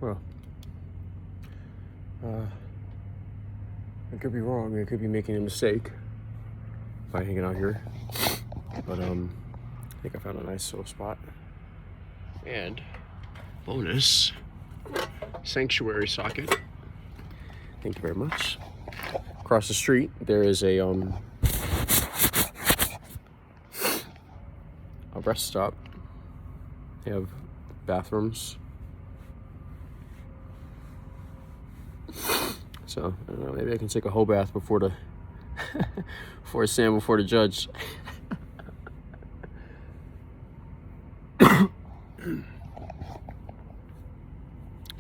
Well, I could be wrong. I could be making a mistake by hanging out here. But, I think I found a nice little spot. And, bonus, sanctuary socket. Thank you very much. Across the street, there is a rest stop. They have bathrooms. So, I don't know, maybe I can take a whole bath before the before I stand before the judge.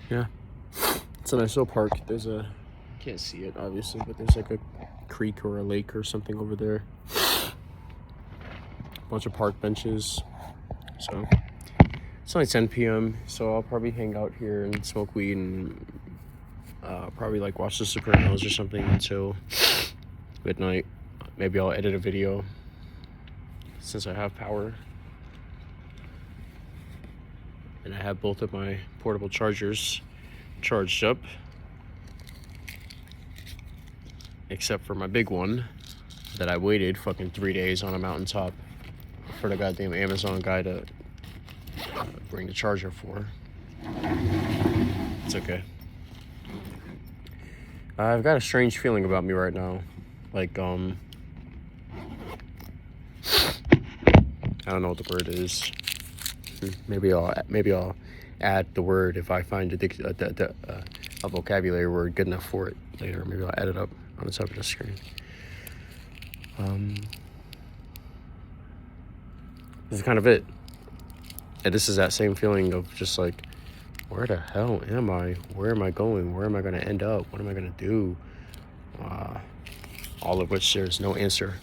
Yeah. It's a nice little park. There's a, can't see it obviously, but there's like a creek or a lake or something over there. A bunch of park benches. So it's only 10 p.m. so I'll probably hang out here and smoke weed and probably like watch The Sopranos or something until midnight. Maybe I'll edit a video since I have power. And I have both of my portable chargers charged up. Except for my big one that I waited fucking 3 days on a mountaintop for the goddamn Amazon guy to bring the charger for. It's okay. I've got a strange feeling about me right now. Like, I don't know what the word is. Maybe I'll add the word if I find a vocabulary word good enough for it later. Maybe I'll add it up on the top of the screen. This is kind of it. And this is that same feeling of just like, where the hell am I? Where am I going? Where am I going to end up? What am I going to do? All of which there's no answer.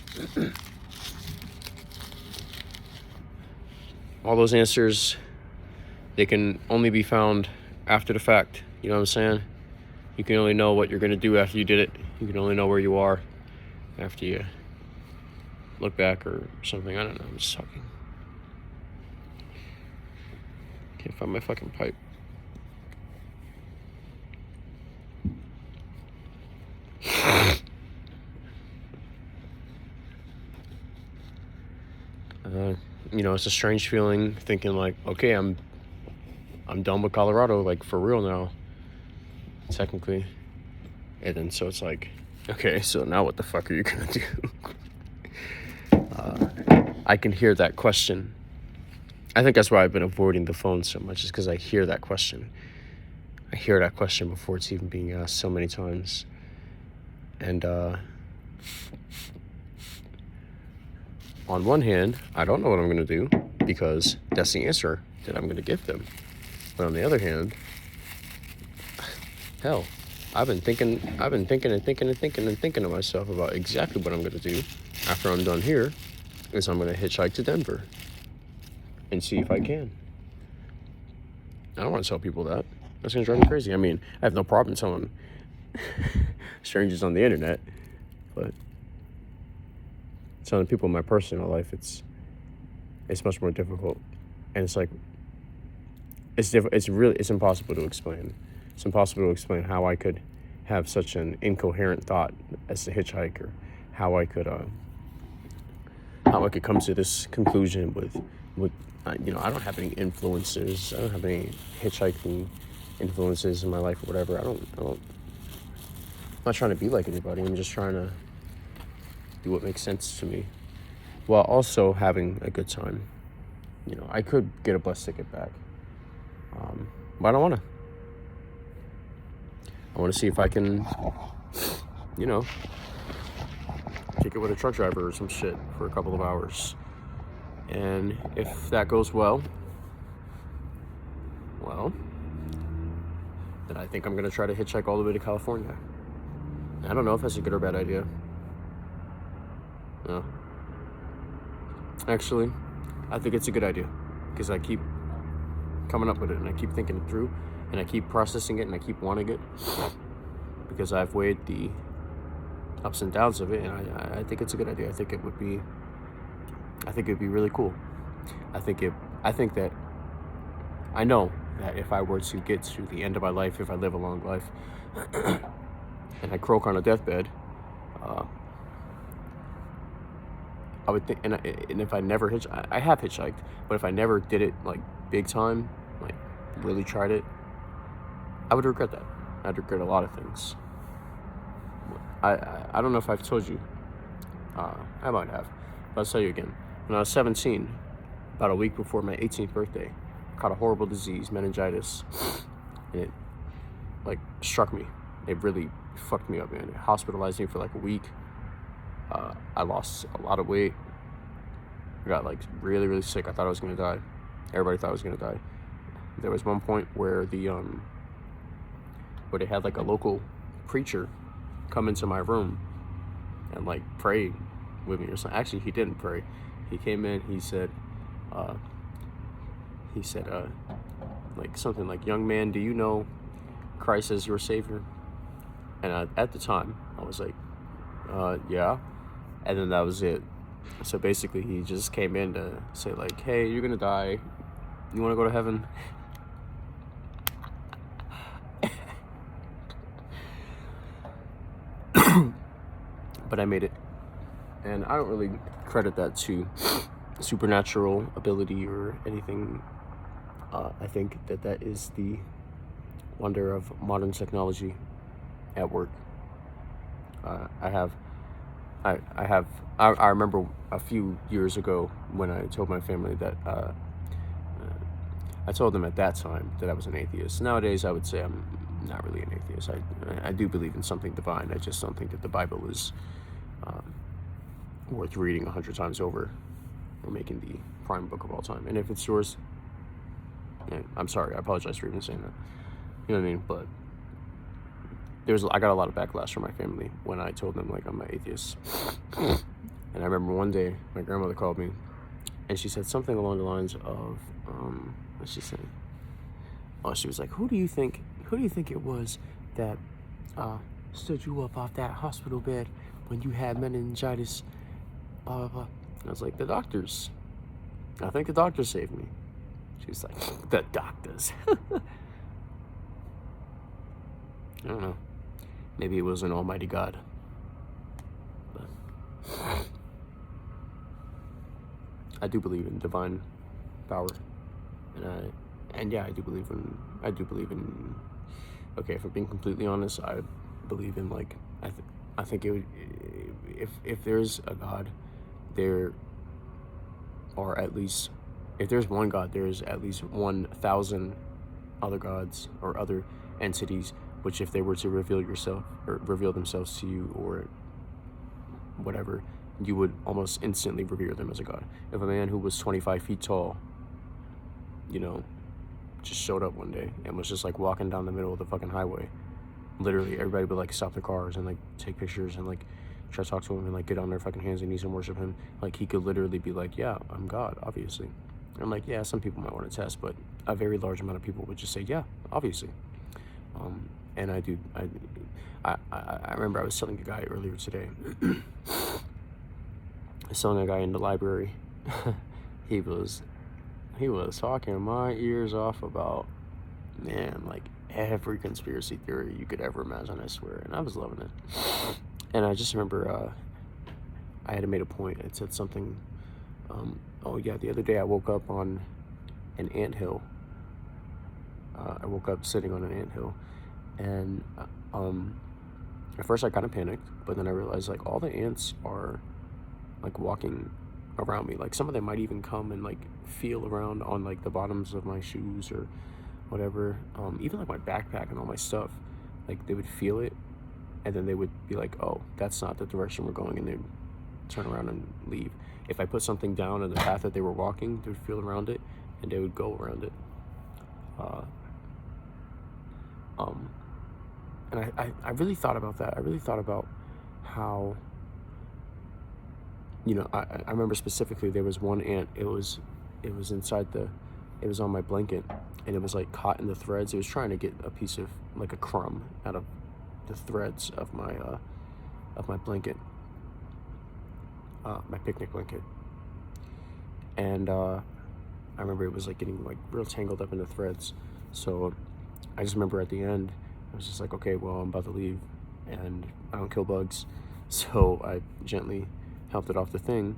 All those answers, they can only be found after the fact. You know what I'm saying? You can only know what you're going to do after you did it. You can only know where you are after you look back or something. I don't know. I'm just talking. Can't find my fucking pipe. You know, it's a strange feeling thinking like, okay, I'm done with Colorado, like for real now, technically. And then so it's like, okay, so now what the fuck are you gonna do? I can hear that question. I think that's why I've been avoiding the phone so much, is because I hear that question. I hear that question before it's even being asked so many times. And on one hand, I don't know what I'm going to do because that's the answer that I'm going to give them. But on the other hand, hell, I've been thinking to myself about exactly what I'm going to do after I'm done here. Is I'm going to hitchhike to Denver and see if I can. I don't want to tell people that. That's going to drive me crazy. I mean, I have no problem telling strangers on the internet, but telling people in my personal life, it's much more difficult. And it's like, it's impossible to explain. It's impossible to explain how I could have such an incoherent thought as a hitchhiker, how I could come to this conclusion with you know, I don't have any influences. I don't have any hitchhiking influences in my life or whatever. I'm not trying to be like anybody. I'm just trying to do what makes sense to me, while also having a good time. You know, I could get a bus ticket back, but I don't want to. I want to see if I can, you know, kick it with a truck driver or some shit for a couple of hours. And if that goes well, then I think I'm going to try to hitchhike all the way to California. I don't know if that's a good or bad idea. No. Actually, I think it's a good idea because I keep coming up with it and I keep thinking it through and I keep processing it and I keep wanting it because I've weighed the ups and downs of it, and I think it's a good idea. I think it'd be really cool. I know that if I were to get to the end of my life, if I live a long life, and I croak on a deathbed, I would think, and if I never I have hitchhiked, but if I never did it like big time, like really tried it, I would regret that. I'd regret a lot of things. I don't know if I've told you. I might have, but I'll tell you again. When I was 17, about a week before my 18th birthday, I caught a horrible disease, meningitis, and it like struck me. It really fucked me up, man. It hospitalized me for like a week. I lost a lot of weight. I got like really, really sick. I thought I was gonna die. Everybody thought I was gonna die. There was one point where where they had like a local preacher come into my room and like pray with me or something. Actually, he didn't pray. He came in. He said, like something like, "Young man, do you know Christ as your Savior?" And at the time, I was like, yeah. And then that was it. So basically, he just came in to say like, "Hey, you're gonna die. You want to go to heaven?" But I made it. And I don't really credit that to supernatural ability or anything. I think that is the wonder of modern technology at work. I remember a few years ago when I told my family that I told them at that time that I was an atheist. Nowadays, I would say I'm not really an atheist. I do believe in something divine. I just don't think that the Bible is worth reading 100 times over or making the prime book of all time. And if it's yours, yeah, I'm sorry. I apologize for even saying that. You know what I mean? But I got a lot of backlash from my family when I told them like I'm an atheist. And I remember one day my grandmother called me and she said something along the lines of what's she saying? Oh, she was like, who do you think it was that stood you up off that hospital bed when you had meningitis, blah blah blah? And I was like, the doctors. I think the doctors saved me. She was like, the doctors. I don't know. Maybe it was an almighty God. But I do believe in divine power. And yeah, I do believe in okay, if I'm being completely honest, I believe in like I think it would, if there's a God, there are at least, if there's one God, there's at least 1,000 other gods or other entities, which if they were to reveal themselves to you or whatever, you would almost instantly revere them as a god. If a man who was 25 feet tall, just showed up one day and was just like walking down the middle of the fucking highway, literally everybody would like stop their cars and like take pictures and like try to talk to him and like get on their fucking hands and knees and worship him. Like he could literally be like, yeah, I'm God, obviously. And I'm like, yeah, some people might want to test, but a very large amount of people would just say, yeah, obviously. And I remember I was telling a guy earlier today. I was telling a guy in the library. he was talking my ears off about, man, like every conspiracy theory you could ever imagine, I swear. And I was loving it. And I just remember I had made a point. It said something, oh yeah, the other day I woke up on an anthill. I woke up sitting on an anthill. And at first I kind of panicked, but then I realized like all the ants are like walking around me. Like some of them might even come and like feel around on like the bottoms of my shoes or whatever. Even like my backpack and all my stuff, like they would feel it and then they would be like, oh, that's not the direction we're going, and they'd turn around and leave. If I put something down in the path that they were walking, they would feel around it and they would go around it. And I really thought about that. I really thought about how, I remember specifically there was one ant. It was inside it was on my blanket, and it was like caught in the threads. It was trying to get a piece of like a crumb out of the threads of my blanket, my picnic blanket. And I remember it was like getting like real tangled up in the threads. So I just remember at the end, I was just like, okay, well, I'm about to leave, and I don't kill bugs. So I gently helped it off the thing,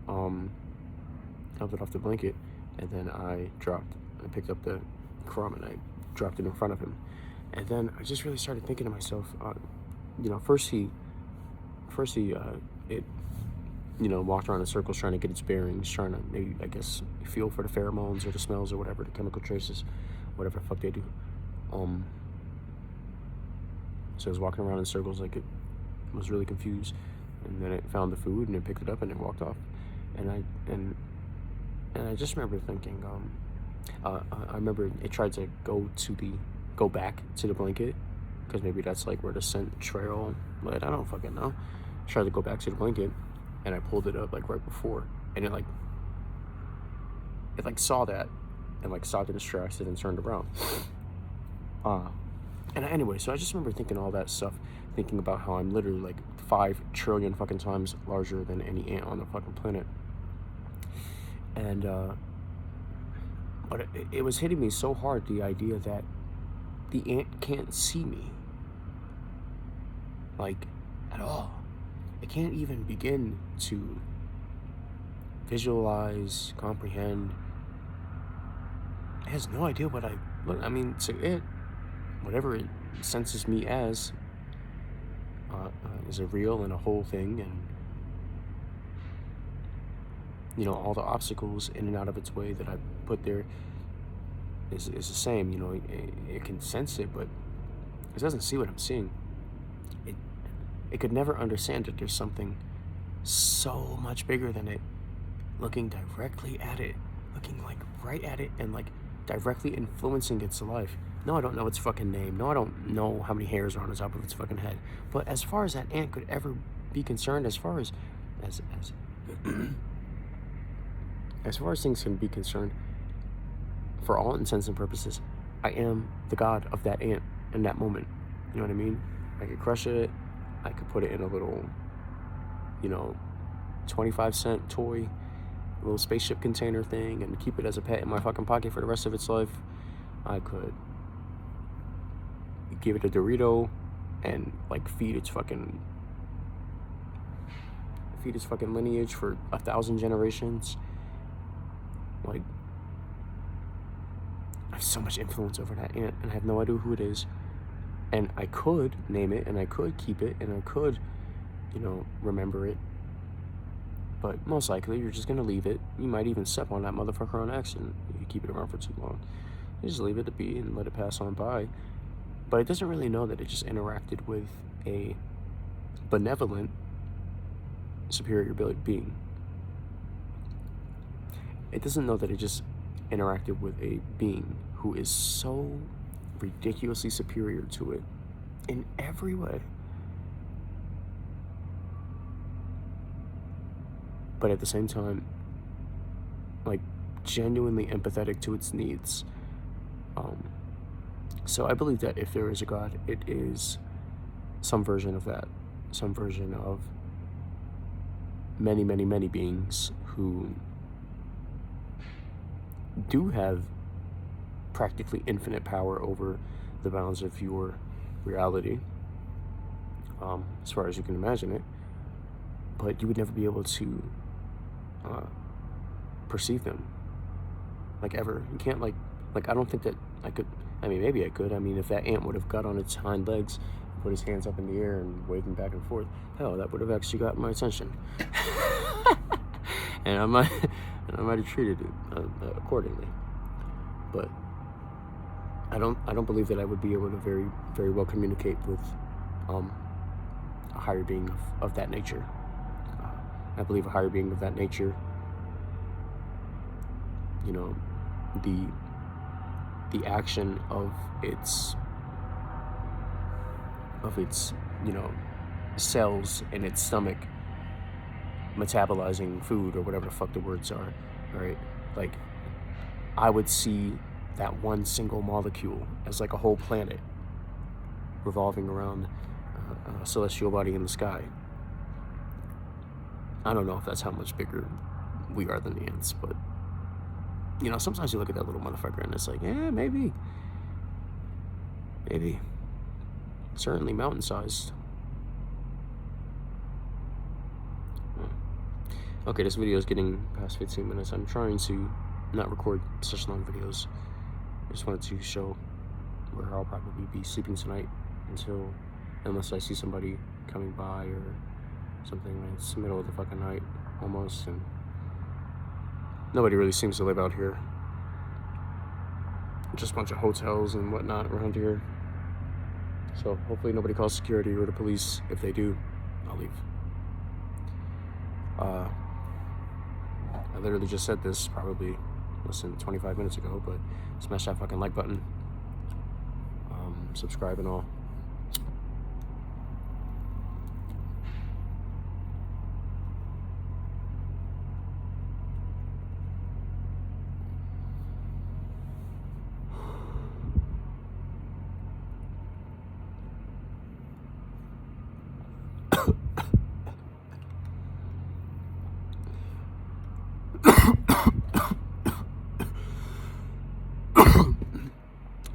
helped it off the blanket, and then I picked up the crumb and I dropped it in front of him. And then I just really started thinking to myself, first he, it, walked around in circles trying to get its bearings, trying to maybe, I guess, feel for the pheromones or the smells or whatever, the chemical traces, whatever the fuck they do. So it was walking around in circles like it was really confused. And then it found the food and it picked it up and it walked off. And I just remember thinking, I remember it tried to go back to the blanket, because maybe that's like where the scent trail led. I don't fucking know. I tried to go back to the blanket, and I pulled it up like right before, and it saw that, and like stopped in its tracks and then turned around. Anyway, so I just remember thinking all that stuff, thinking about how I'm literally like 5 trillion fucking times larger than any ant on the fucking planet. And but it was hitting me so hard, the idea that the ant can't see me, like, at all. It can't even begin to visualize, comprehend. It has no idea what I look. I mean, to it, whatever it senses me as is a real and a whole thing, and all the obstacles in and out of its way that I put there is the same. It can sense it, but it doesn't see what I'm seeing. It could never understand that there's something so much bigger than it, looking directly at it, looking like right at it, and like directly influencing its life. No, I don't know its fucking name. No, I don't know how many hairs are on the top of its fucking head. But as far as that ant could ever be concerned, as far as as far as things can be concerned, for all intents and purposes, I am the god of that ant in that moment. You know what I mean? I could crush it. I could put it in a little, 25-cent toy, little spaceship container thing, and keep it as a pet in my fucking pocket for the rest of its life. I could give it a Dorito and like feed its fucking lineage for 1,000 generations. Like, I have so much influence over that ant, and I have no idea who it is. And I could name it, and I could keep it, and I could, remember it. But most likely, you're just gonna leave it. You might even step on that motherfucker on accident if you keep it around for too long. You just leave it to be and let it pass on by. But it doesn't really know that it just interacted with a benevolent, superior being. It doesn't know that it just interacted with a being who is so ridiculously superior to it in every way, but at the same time, like, genuinely empathetic to its needs. So I believe that if there is a God, it is some version of that, some version of many, many, many beings who do have practically infinite power over the bounds of your reality, as far as you can imagine it, but you would never be able to perceive them, like, ever. You can't, like I don't think that I could. I mean, maybe I could. I mean, if that ant would have got on its hind legs, put his hands up in the air and waved them back and forth, hell, that would have actually got my attention. and I might have treated it accordingly. But I don't believe that I would be able to very, very well communicate with a higher being of that nature. I believe a higher being of that nature, the action of its cells in its stomach metabolizing food, or whatever the fuck the words are, right? Like, I would see that one single molecule as like a whole planet revolving around a celestial body in the sky. I don't know if that's how much bigger we are than the ants, but You know, sometimes you look at that little motherfucker and it's like, yeah, maybe. Maybe. Certainly mountain-sized. Okay, this video is getting past 15 minutes. I'm trying to not record such long videos. I just wanted to show where I'll probably be sleeping tonight unless I see somebody coming by or something. It's the middle of the fucking night almost, and nobody really seems to live out here. Just a bunch of hotels and whatnot around here. So hopefully nobody calls security or the police. If they do, I'll leave. I literally just said this probably less than 25 minutes ago, but smash that fucking like button. Subscribe and all.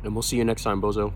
And we'll see you next time, bozo.